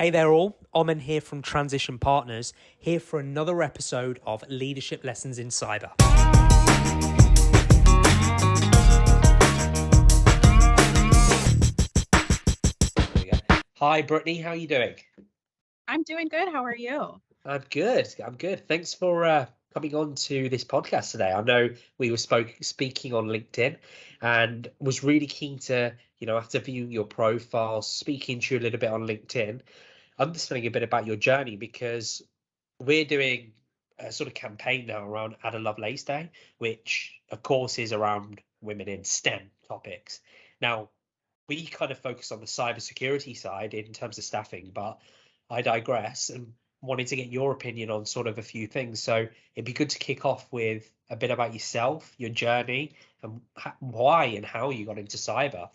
Hey there all, Aman here from Transition Partners, here for another episode of Leadership Lessons in Cyber. Hi Brittney, how are you doing? I'm doing good. How are you? I'm good. Thanks for coming on to this podcast today. I know we were speaking on LinkedIn and was really keen to, after viewing your profile, speaking to you a little bit on LinkedIn, understanding a bit about your journey, because we're doing a sort of campaign now around Ada Lovelace Day, which of course is around women in STEM topics. Now, we kind of focus on the cybersecurity side in terms of staffing, but I digress and wanted to get your opinion on sort of a few things. So it'd be good to kick off with a bit about yourself, your journey, and why and how you got into cyber.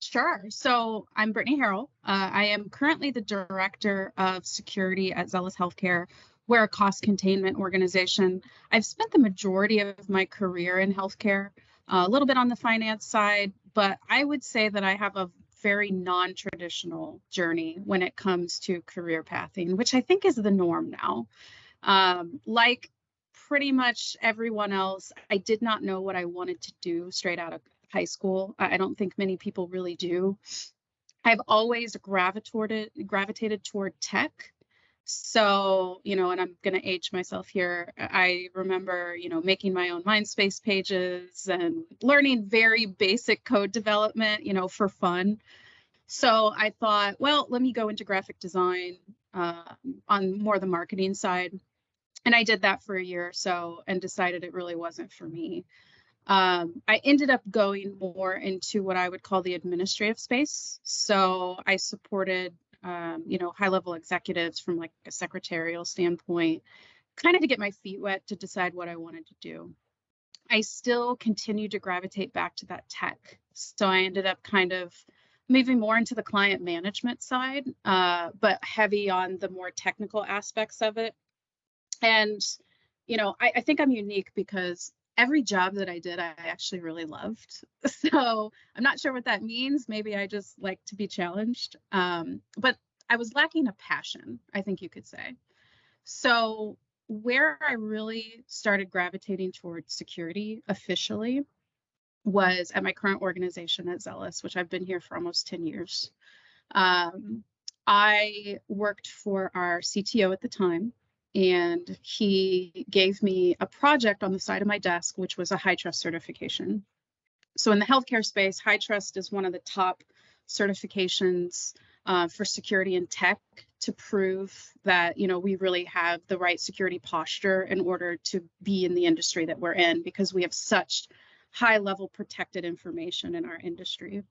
Sure. So I'm Brittney Harrell. I am currently the Director of Security at Zelis Healthcare. We're a cost containment organization. I've spent the majority of my career in healthcare, a little bit on the finance side, but I would say that I have a very non-traditional journey when it comes to career pathing, which I think is the norm now. Like pretty much everyone else, I did not know what I wanted to do straight out of high school. I don't think many people really do. I've always gravitated toward tech. So, and I'm going to age myself here. I remember, making my own MySpace pages and learning very basic code development, for fun. So I thought, well, let me go into graphic design on more the marketing side. And I did that for a year or so and decided it really wasn't for me. I ended up going more into what I would call the administrative space. So I supported, high-level executives from like a secretarial standpoint, kind of to get my feet wet to decide what I wanted to do. I still continued to gravitate back to that tech. So I ended up kind of moving more into the client management side, but heavy on the more technical aspects of it. And, I think I'm unique because every job that I did, I actually really loved. So I'm not sure what that means. Maybe I just like to be challenged. But I was lacking a passion, I think you could say. So where I really started gravitating towards security officially was at my current organization at Zelis, which I've been here for almost 10 years. I worked for our CTO at the time, and he gave me a project on the side of my desk, which was a HITRUST certification. So in the healthcare space, HITRUST is one of the top certifications for security and tech to prove that, we really have the right security posture in order to be in the industry that we're in, because we have such high level protected information in our industry.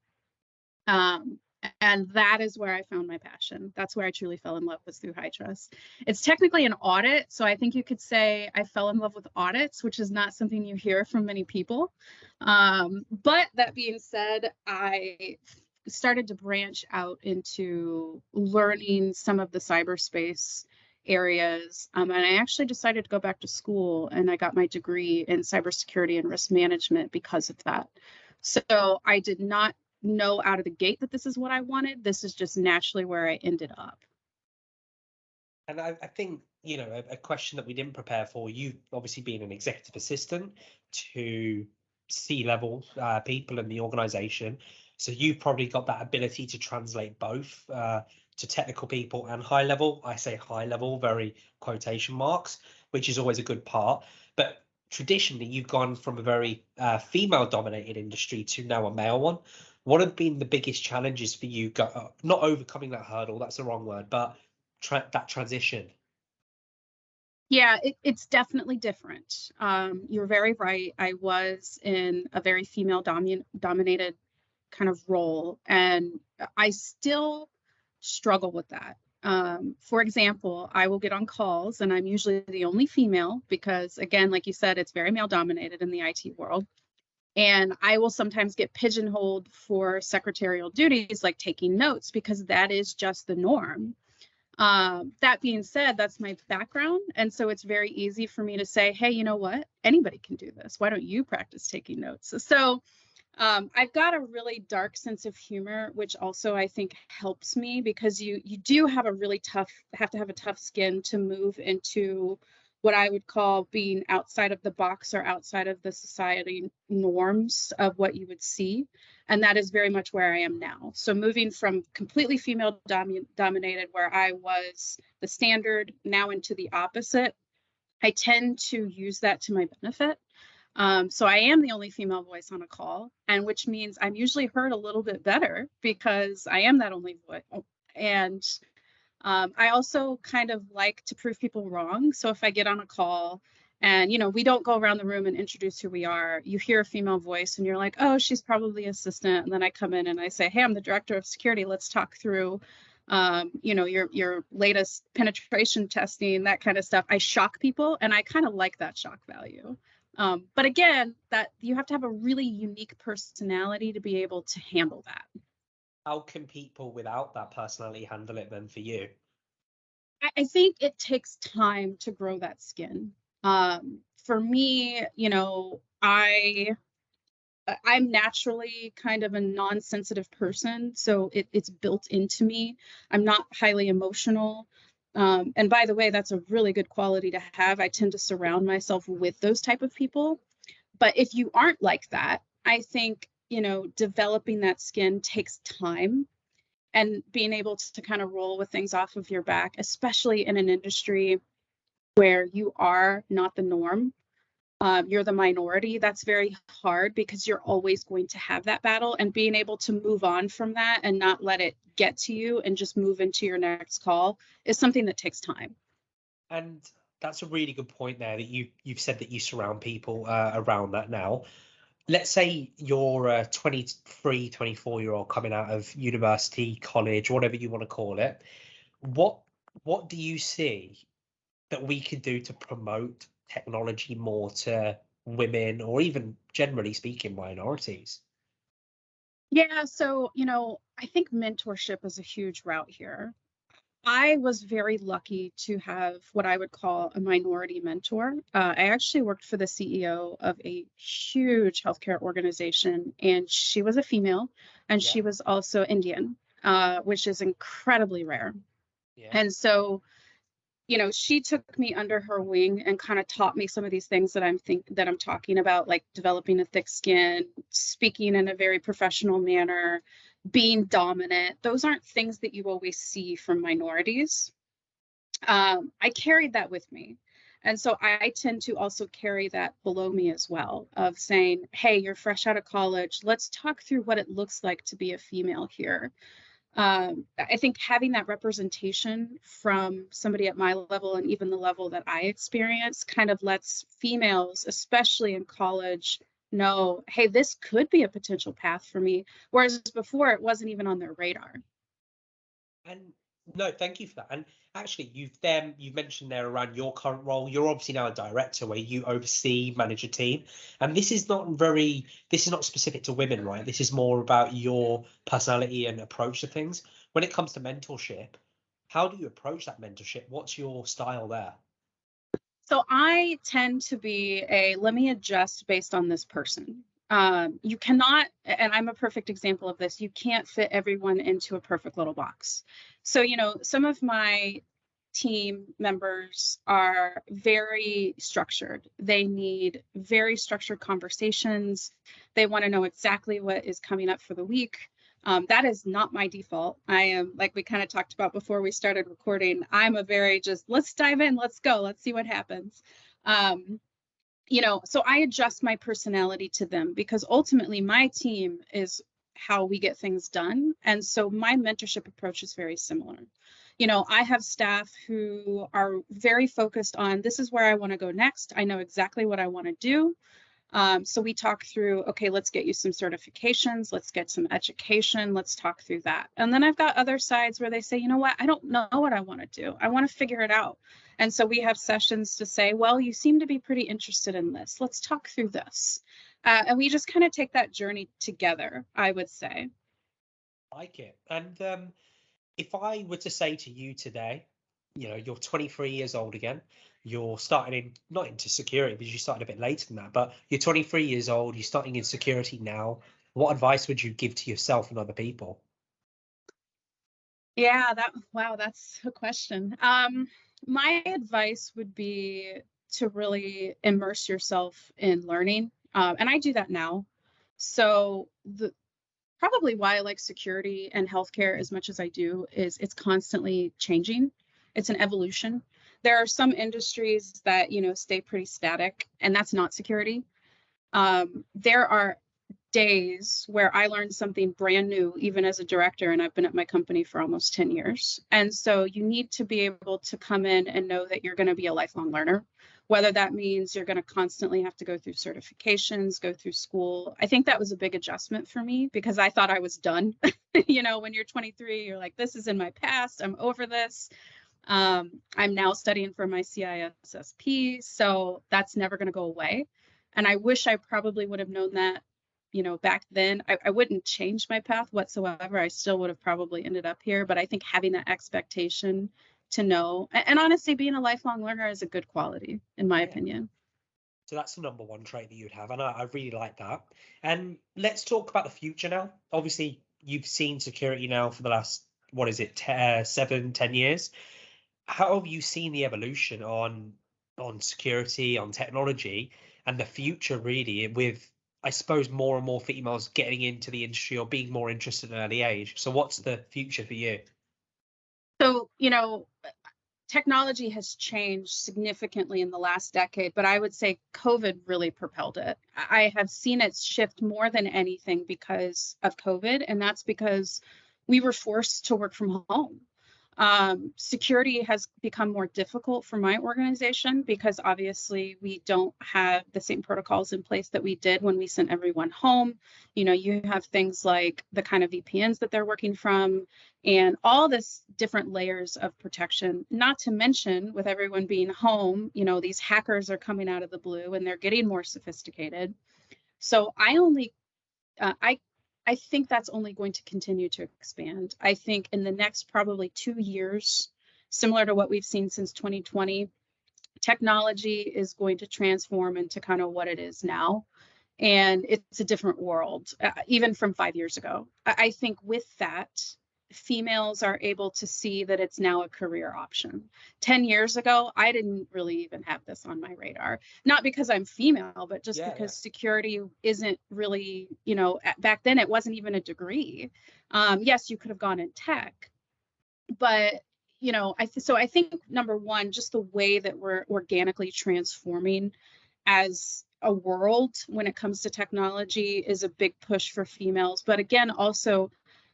And that is where I found my passion. That's where I truly fell in love, was through HITRUST. It's technically an audit, so I think you could say I fell in love with audits, which is not something you hear from many people. But that being said, I started to branch out into learning some of the cyberspace areas. And I actually decided to go back to school, and I got my degree in cybersecurity and risk management because of that. So I did not know out of the gate that this is what I wanted. This is just naturally where I ended up. And I think, a question that we didn't prepare for, you obviously being an executive assistant to C-level people in the organization. So you've probably got that ability to translate both to technical people and high level. I say high level, very quotation marks, which is always a good part. But traditionally, you've gone from a very female dominated industry to now a male one. What have been the biggest challenges for you? Not overcoming that hurdle, that's the wrong word, but that transition. Yeah, it's definitely different. You're very right. I was in a very female dominated kind of role, and I still struggle with that. For example, I will get on calls, and I'm usually the only female because, again, like you said, it's very male dominated in the IT world. And I will sometimes get pigeonholed for secretarial duties, like taking notes, because that is just the norm. That being said, that's my background. And so it's very easy for me to say, hey, you know what? Anybody can do this. Why don't you practice taking notes? So I've got a really dark sense of humor, which also I think helps me, because you do have a really have to have a tough skin to move into what I would call being outside of the box or outside of the society norms of what you would see. And that is very much where I am now. So moving from completely female dominated, where I was the standard, now into the opposite, I tend to use that to my benefit. So I am the only female voice on a call, and which means I'm usually heard a little bit better because I am that only voice. And I also kind of like to prove people wrong. So if I get on a call and, we don't go around the room and introduce who we are, you hear a female voice and you're like, oh, she's probably assistant. And then I come in and I say, hey, I'm the director of security. Let's talk through, your latest penetration testing, that kind of stuff. I shock people, and I kind of like that shock value. But again, that you have to have a really unique personality to be able to handle that. How can people without that personality handle it then for you? I think it takes time to grow that skin. For me, I'm naturally kind of a non-sensitive person, so it's built into me. I'm not highly emotional. And by the way, that's a really good quality to have. I tend to surround myself with those type of people. But if you aren't like that, I think, developing that skin takes time, and being able to kind of roll with things off of your back, especially in an industry where you are not the norm. You're the minority. That's very hard because you're always going to have that battle, and being able to move on from that and not let it get to you and just move into your next call is something that takes time. And that's a really good point there, that you've said that you surround people around that now. Let's say you're a 23, 24-year-old coming out of university, college, whatever you want to call it. What do you see that we could do to promote technology more to women, or even generally speaking, minorities? Yeah, so, I think mentorship is a huge route here. I was very lucky to have what I would call a minority mentor. I actually worked for the CEO of a huge healthcare organization, and she was a female, and Yeah, she was also Indian, which is incredibly rare. yeah. And so, she took me under her wing and kind of taught me some of these things that I'm talking about, like developing a thick skin, speaking in a very professional manner, being dominant. Those aren't things that you always see from minorities. I carried that with me. And so I tend to also carry that below me as well, of saying, hey, you're fresh out of college. Let's talk through what it looks like to be a female here. I think having that representation from somebody at my level, and even the level that I experience, kind of lets females, especially in college, know, hey, this could be a potential path for me. Whereas before, it wasn't even on their radar. And no, thank you for that. And actually, you've mentioned there around your current role. You're obviously now a director where you oversee, manage a team. And this is not specific to women, right? This is more about your personality and approach to things. When it comes to mentorship, how do you approach that mentorship? What's your style there? So I tend to be let me adjust based on this person. You cannot, and I'm a perfect example of this, you can't fit everyone into a perfect little box. So, some of my team members are very structured. They need very structured conversations. They want to know exactly what is coming up for the week. That is not my default. I am, like we kind of talked about before we started recording, I'm a very just, let's dive in, let's go, let's see what happens. So I adjust my personality to them, because ultimately my team is how we get things done. And so my mentorship approach is very similar. I have staff who are very focused on, this is where I want to go next. I know exactly what I want to do. So we talk through, okay, let's get you some certifications, let's get some education, let's talk through that. And then I've got other sides where they say, you know what, I don't know what I want to do. I want to figure it out. And so we have sessions to say, well, you seem to be pretty interested in this. Let's talk through this. And we just kind of take that journey together, I would say. I like it. And if I were to say to you today, you're 23 years old again, you're starting not into security, because you started a bit later than that, but you're 23 years old, you're starting in security now. What advice would you give to yourself and other people? Yeah, that's a question. My advice would be to really immerse yourself in learning. And I do that now. So the probably why I like security and healthcare as much as I do is it's constantly changing. It's an evolution. There are some industries that, stay pretty static, and that's not security. There are days where I learned something brand new, even as a director, and I've been at my company for almost 10 years. And so you need to be able to come in and know that you're going to be a lifelong learner, whether that means you're going to constantly have to go through certifications, go through school. I think that was a big adjustment for me because I thought I was done. When you're 23, you're like, this is in my past, I'm over this. I'm now studying for my CISSP, so that's never going to go away. And I wish I probably would have known that back then. I wouldn't change my path whatsoever. I still would have probably ended up here, but I think having that expectation to know, and honestly, being a lifelong learner is a good quality, in my opinion. So that's the number one trait that you'd have, and I really like that. And let's talk about the future now. Obviously, you've seen security now for the last, 7-10 years. How have you seen the evolution on security, on technology, and the future really with, I suppose, more and more females getting into the industry or being more interested at an early age? So what's the future for you? So, technology has changed significantly in the last decade, but I would say COVID really propelled it. I have seen it shift more than anything because of COVID, and that's because we were forced to work from home. Security has become more difficult for my organization because obviously we don't have the same protocols in place that we did when we sent everyone home. You have things like the kind of VPNs that they're working from and all this different layers of protection, not to mention with everyone being home, these hackers are coming out of the blue and they're getting more sophisticated. So I think that's only going to continue to expand. I think in the next probably 2 years, similar to what we've seen since 2020, technology is going to transform into kind of what it is now. And it's a different world, even from 5 years ago. I think with that, females are able to see that it's now a career option. 10 years ago, I didn't really even have this on my radar, not because I'm female, but just because security isn't really, back then it wasn't even a degree. Yes, you could have gone in tech, but I think number one, just the way that we're organically transforming as a world when it comes to technology is a big push for females. But again, also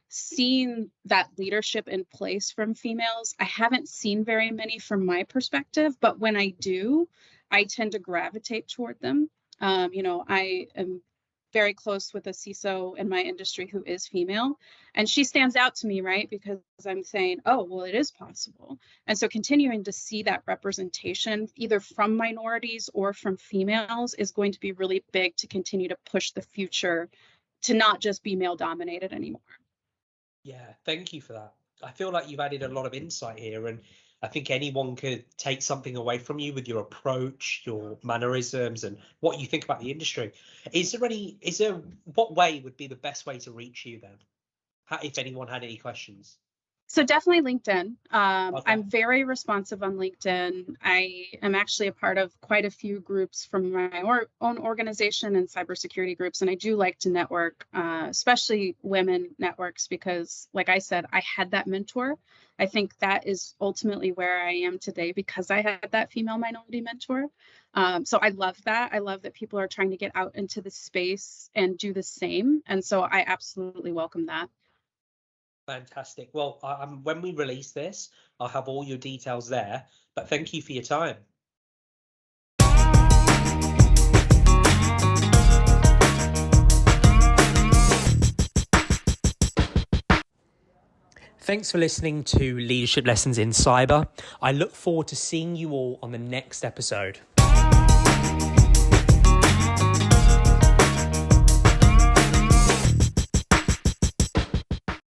seeing that leadership in place from females, I haven't seen very many from my perspective, but when I do, I tend to gravitate toward them. I am very close with a CISO in my industry who is female, and she stands out to me, right? Because I'm saying, oh, well, it is possible. And so continuing to see that representation either from minorities or from females is going to be really big to continue to push the future to not just be male dominated anymore. Yeah, thank you for that. I feel like you've added a lot of insight here, and I think anyone could take something away from you with your approach, your mannerisms, and what you think about the industry. What way would be the best way to reach you then? If anyone had any questions? So definitely LinkedIn. Okay. I'm very responsive on LinkedIn. I am actually a part of quite a few groups from my own organization and cybersecurity groups. And I do like to network, especially women networks, because like I said, I had that mentor. I think that is ultimately where I am today because I had that female minority mentor. So I love that. I love that people are trying to get out into the space and do the same. And so I absolutely welcome that. Fantastic. Well, when we release this, I'll have all your details there. But thank you for your time. Thanks for listening to Leadership Lessons in Cyber. I look forward to seeing you all on the next episode.